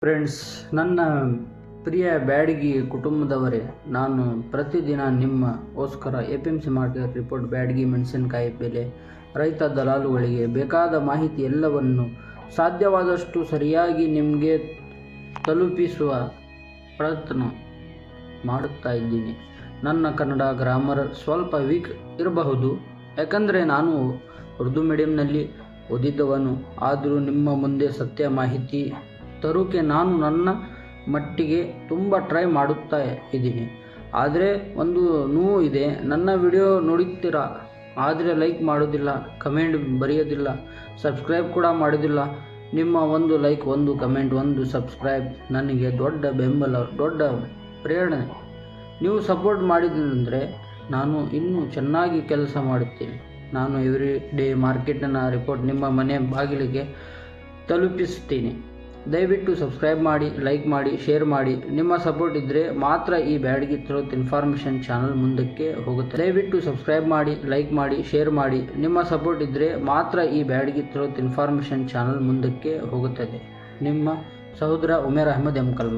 Friends, ನನ್ನ ಪ್ರಿಯ ಬ್ಯಾಡಗಿ ಕುಟುಂಬದವರೇ, ನಾನು ಪ್ರತಿದಿನ ನಿಮ್ಮಗೋಸ್ಕರ ಎಪಿಎಂಸಿ ಮಾರ್ಕೆಟ್ ರಿಪೋರ್ಟ್, ಬ್ಯಾಡಗಿ ಮೆಣಸಿನಕಾಯಿ ಬೆಲೆ, ರೈತ ದಲಾಲುಗಳಿಗೆ ಬೇಕಾದ ಮಾಹಿತಿ ಎಲ್ಲವನ್ನು ಸಾಧ್ಯವಾದಷ್ಟು ಸರಿಯಾಗಿ ನಿಮಗೆ ತಲುಪಿಸುವ ಪ್ರಯತ್ನ ಮಾಡುತ್ತಾ ಇದ್ದೀನಿ. ನನ್ನ ಕನ್ನಡ ಗ್ರಾಮರ್ ಸ್ವಲ್ಪ ವೀಕ್ ಇರಬಹುದು, ಯಾಕಂದರೆ ನಾನು ಉರ್ದು ಮೀಡಿಯಂನಲ್ಲಿ ಓದಿದ್ದವನು. ಆದರೂ ನಿಮ್ಮ ಮುಂದೆ ಸತ್ಯ ಮಾಹಿತಿ ತರೋಕೆ ನಾನು ನನ್ನ ಮಟ್ಟಿಗೆ ತುಂಬ ಟ್ರೈ ಮಾಡುತ್ತಾ ಇದ್ದೀನಿ. ಆದರೆ ಒಂದು ನೋವು ಇದೆ, ನನ್ನ ವಿಡಿಯೋ ನೋಡುತ್ತೀರಾ, ಆದರೆ ಲೈಕ್ ಮಾಡೋದಿಲ್ಲ, ಕಮೆಂಟ್ ಬರೆಯೋದಿಲ್ಲ, ಸಬ್ಸ್ಕ್ರೈಬ್ ಕೂಡ ಮಾಡೋದಿಲ್ಲ. ನಿಮ್ಮ ಒಂದು ಲೈಕ್, ಒಂದು ಕಮೆಂಟ್, ಒಂದು ಸಬ್ಸ್ಕ್ರೈಬ್ ನನಗೆ ದೊಡ್ಡ ಬೆಂಬಲ, ದೊಡ್ಡ ಪ್ರೇರಣೆ. ನೀವು ಸಪೋರ್ಟ್ ಮಾಡಿದಂದರೆ ನಾನು ಇನ್ನೂ ಚೆನ್ನಾಗಿ ಕೆಲಸ ಮಾಡುತ್ತೇನೆ. ನಾನು ಎವ್ರಿ ಡೇ ಮಾರ್ಕೆಟಿನ ರಿಪೋರ್ಟ್ ನಿಮ್ಮ ಮನೆ ಬಾಗಿಲಿಗೆ ತಲುಪಿಸ್ತೀನಿ. ದಯವಿಟ್ಟು ಸಬ್ಸ್ಕ್ರೈಬ್ ಮಾಡಿ, ಲೈಕ್ ಮಾಡಿ, ಶೇರ್ ಮಾಡಿ. ನಿಮ್ಮ ಸಪೋರ್ಟ್ ಇದ್ದರೆ ಮಾತ್ರ ಈ ಬ್ಯಾಡಗಿ ಟ್ರೂತ್ ಇನ್ಫಾರ್ಮೇಷನ್ ಚಾನಲ್ ಮುಂದಕ್ಕೆ ಹೋಗುತ್ತೆ. ದಯವಿಟ್ಟು ಸಬ್ಸ್ಕ್ರೈಬ್ ಮಾಡಿ, ಲೈಕ್ ಮಾಡಿ, ಶೇರ್ ಮಾಡಿ. ನಿಮ್ಮ ಸಪೋರ್ಟ್ ಇದ್ದರೆ ಮಾತ್ರ ಈ ಬ್ಯಾಡಗಿ ಟ್ರೂತ್ ಇನ್ಫಾರ್ಮೇಷನ್ ಚಾನಲ್ ಮುಂದಕ್ಕೆ ಹೋಗುತ್ತದೆ. ನಿಮ್ಮ ಸಹೋದರ ಉಮೇರ್ ಅಹಮದ್ ಎಂ ಕಲ್ಮೆ.